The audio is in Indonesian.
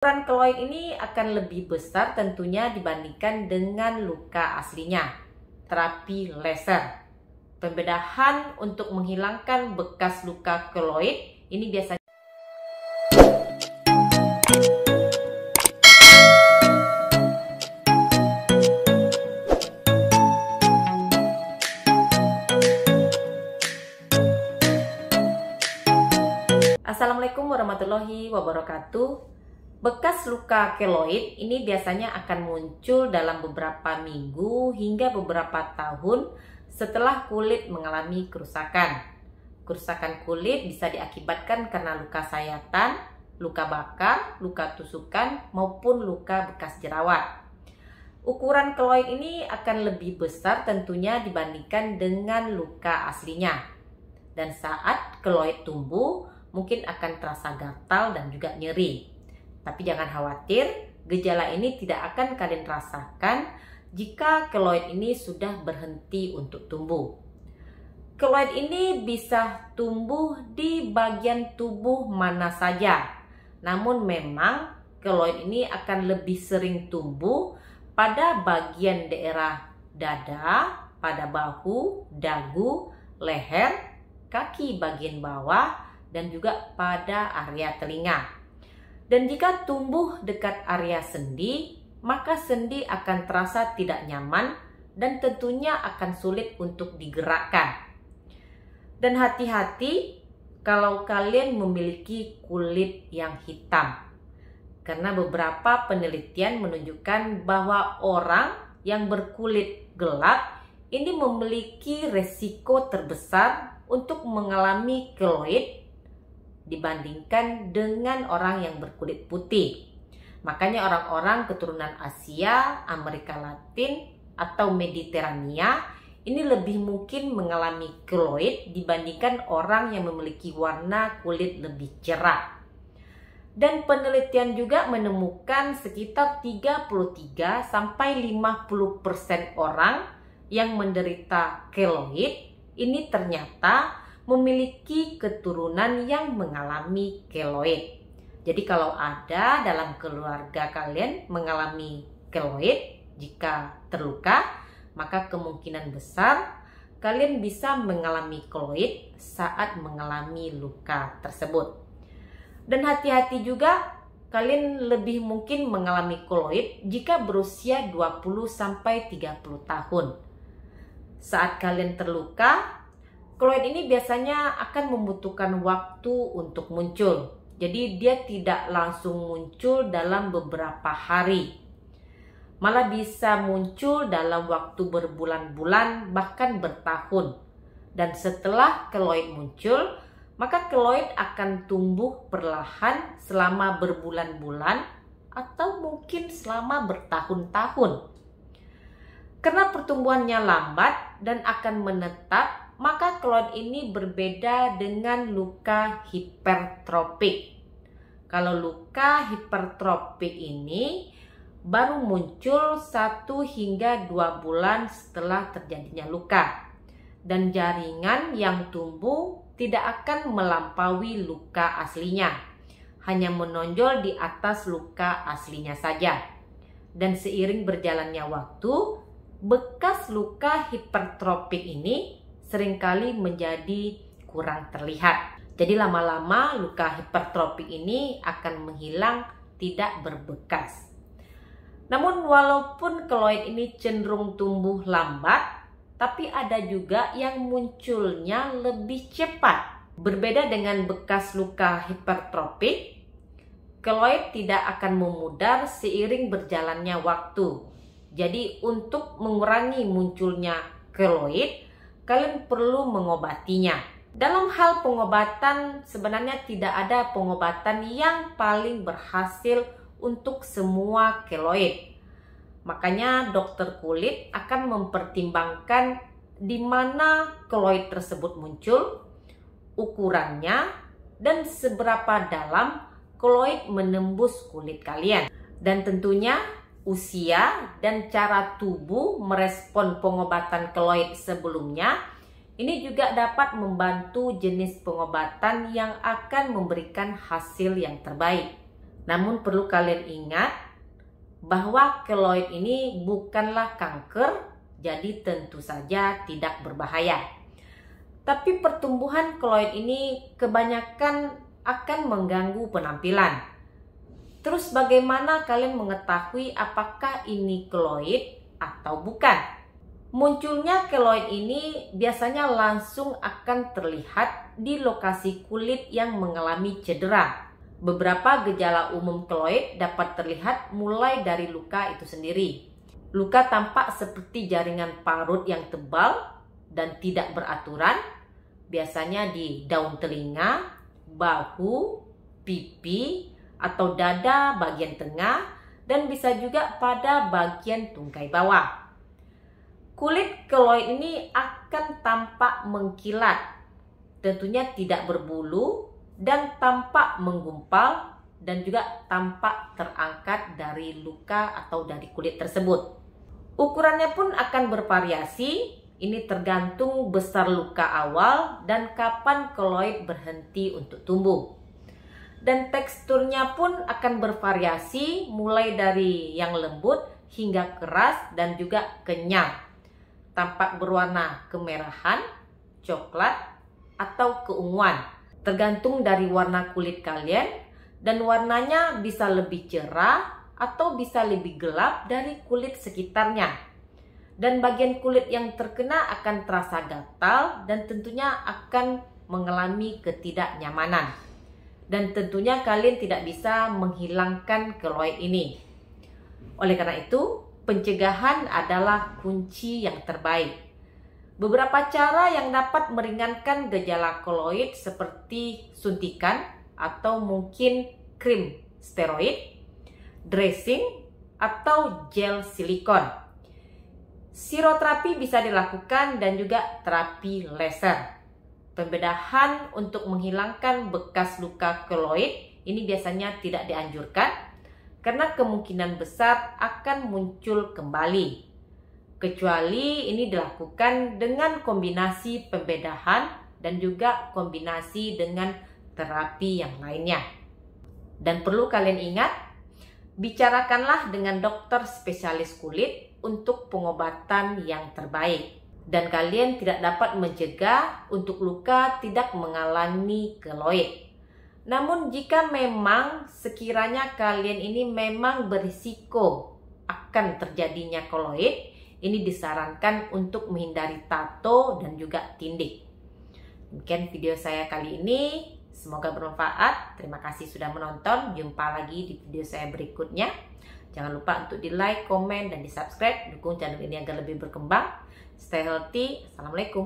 Ukuran keloid ini akan lebih besar tentunya dibandingkan dengan luka aslinya. Terapi laser. Pembedahan untuk menghilangkan bekas luka keloid ini biasanya Assalamualaikum warahmatullahi wabarakatuh. Bekas luka keloid ini biasanya akan muncul dalam beberapa minggu hingga beberapa tahun setelah kulit mengalami kerusakan. Kerusakan kulit bisa diakibatkan karena luka sayatan, luka bakar, luka tusukan, maupun luka bekas jerawat. Ukuran keloid ini akan lebih besar tentunya dibandingkan dengan luka aslinya. Dan saat keloid tumbuh, mungkin akan terasa gatal dan juga nyeri. Tapi jangan khawatir, gejala ini tidak akan kalian rasakan jika keloid ini sudah berhenti untuk tumbuh. Keloid ini bisa tumbuh di bagian tubuh mana saja. Namun memang keloid ini akan lebih sering tumbuh pada bagian daerah dada, pada bahu, dagu, leher, kaki bagian bawah, dan juga pada area telinga. Dan jika tumbuh dekat area sendi, maka sendi akan terasa tidak nyaman dan tentunya akan sulit untuk digerakkan. Dan hati-hati kalau kalian memiliki kulit yang hitam. Karena beberapa penelitian menunjukkan bahwa orang yang berkulit gelap ini memiliki resiko terbesar untuk mengalami keloid dibandingkan dengan orang yang berkulit putih. Makanya orang-orang keturunan Asia, Amerika Latin, atau Mediterania ini lebih mungkin mengalami keloid dibandingkan orang yang memiliki warna kulit lebih cerah. Dan penelitian juga menemukan sekitar 33-50% orang yang menderita keloid ini ternyata memiliki keturunan yang mengalami keloid. Jadi kalau ada dalam keluarga kalian mengalami keloid, jika terluka, maka kemungkinan besar kalian bisa mengalami keloid saat mengalami luka tersebut. Dan hati-hati juga, kalian lebih mungkin mengalami keloid jika berusia 20-30 tahun. Saat kalian terluka, keloid ini biasanya akan membutuhkan waktu untuk muncul. Jadi dia tidak langsung muncul dalam beberapa hari. Malah bisa muncul dalam waktu berbulan-bulan bahkan bertahun. Dan setelah keloid muncul, maka keloid akan tumbuh perlahan selama berbulan-bulan atau mungkin selama bertahun-tahun. Karena pertumbuhannya lambat dan akan menetap, maka keloid ini berbeda dengan luka hipertropik. Kalau luka hipertropik ini baru muncul 1 hingga 2 bulan setelah terjadinya luka. Dan jaringan yang tumbuh tidak akan melampaui luka aslinya. Hanya menonjol di atas luka aslinya saja. Dan seiring berjalannya waktu, bekas luka hipertropik ini seringkali menjadi kurang terlihat. Jadi lama-lama luka hipertropik ini akan menghilang, tidak berbekas. Namun walaupun keloid ini cenderung tumbuh lambat, tapi ada juga yang munculnya lebih cepat. Berbeda dengan bekas luka hipertropik, keloid tidak akan memudar seiring berjalannya waktu. Jadi untuk mengurangi munculnya keloid, kalian perlu mengobatinya. Dalam hal pengobatan, sebenarnya tidak ada pengobatan yang paling berhasil untuk semua keloid. Makanya dokter kulit akan mempertimbangkan di mana keloid tersebut muncul, ukurannya, dan seberapa dalam keloid menembus kulit kalian. Dan tentunya usia dan cara tubuh merespon pengobatan keloid sebelumnya ini juga dapat membantu jenis pengobatan yang akan memberikan hasil yang terbaik. Namun perlu kalian ingat bahwa keloid ini bukanlah kanker, jadi tentu saja tidak berbahaya. Tapi pertumbuhan keloid ini kebanyakan akan mengganggu penampilan. Terus bagaimana kalian mengetahui apakah ini keloid atau bukan? Munculnya keloid ini biasanya langsung akan terlihat di lokasi kulit yang mengalami cedera. Beberapa gejala umum keloid dapat terlihat mulai dari luka itu sendiri. Luka tampak seperti jaringan parut yang tebal dan tidak beraturan, biasanya di daun telinga, bahu, pipi, atau dada bagian tengah, dan bisa juga pada bagian tungkai bawah. Kulit keloid ini akan tampak mengkilat, tentunya tidak berbulu dan tampak menggumpal dan juga tampak terangkat dari luka atau dari kulit tersebut. Ukurannya pun akan bervariasi, ini tergantung besar luka awal dan kapan keloid berhenti untuk tumbuh. Dan teksturnya pun akan bervariasi mulai dari yang lembut hingga keras dan juga kenyal. Tampak berwarna kemerahan, coklat, atau keunguan. Tergantung dari warna kulit kalian dan warnanya bisa lebih cerah atau bisa lebih gelap dari kulit sekitarnya. Dan bagian kulit yang terkena akan terasa gatal dan tentunya akan mengalami ketidaknyamanan. Dan tentunya kalian tidak bisa menghilangkan keloid ini. Oleh karena itu, pencegahan adalah kunci yang terbaik. Beberapa cara yang dapat meringankan gejala keloid seperti suntikan atau mungkin krim steroid, dressing, atau gel silikon. Siroterapi bisa dilakukan dan juga terapi laser. Pembedahan untuk menghilangkan bekas luka keloid ini biasanya tidak dianjurkan karena kemungkinan besar akan muncul kembali. Kecuali ini dilakukan dengan kombinasi pembedahan dan juga kombinasi dengan terapi yang lainnya. Dan perlu kalian ingat, bicarakanlah dengan dokter spesialis kulit untuk pengobatan yang terbaik. Dan kalian tidak dapat mencegah untuk luka tidak mengalami keloid. Namun jika memang sekiranya kalian ini memang berisiko akan terjadinya keloid, ini disarankan untuk menghindari tato dan juga tindik. Demikian video saya kali ini, semoga bermanfaat. Terima kasih sudah menonton, jumpa lagi di video saya berikutnya. Jangan lupa untuk di like, komen, dan di subscribe, dukung channel ini agar lebih berkembang. Stay healthy, assalamualaikum.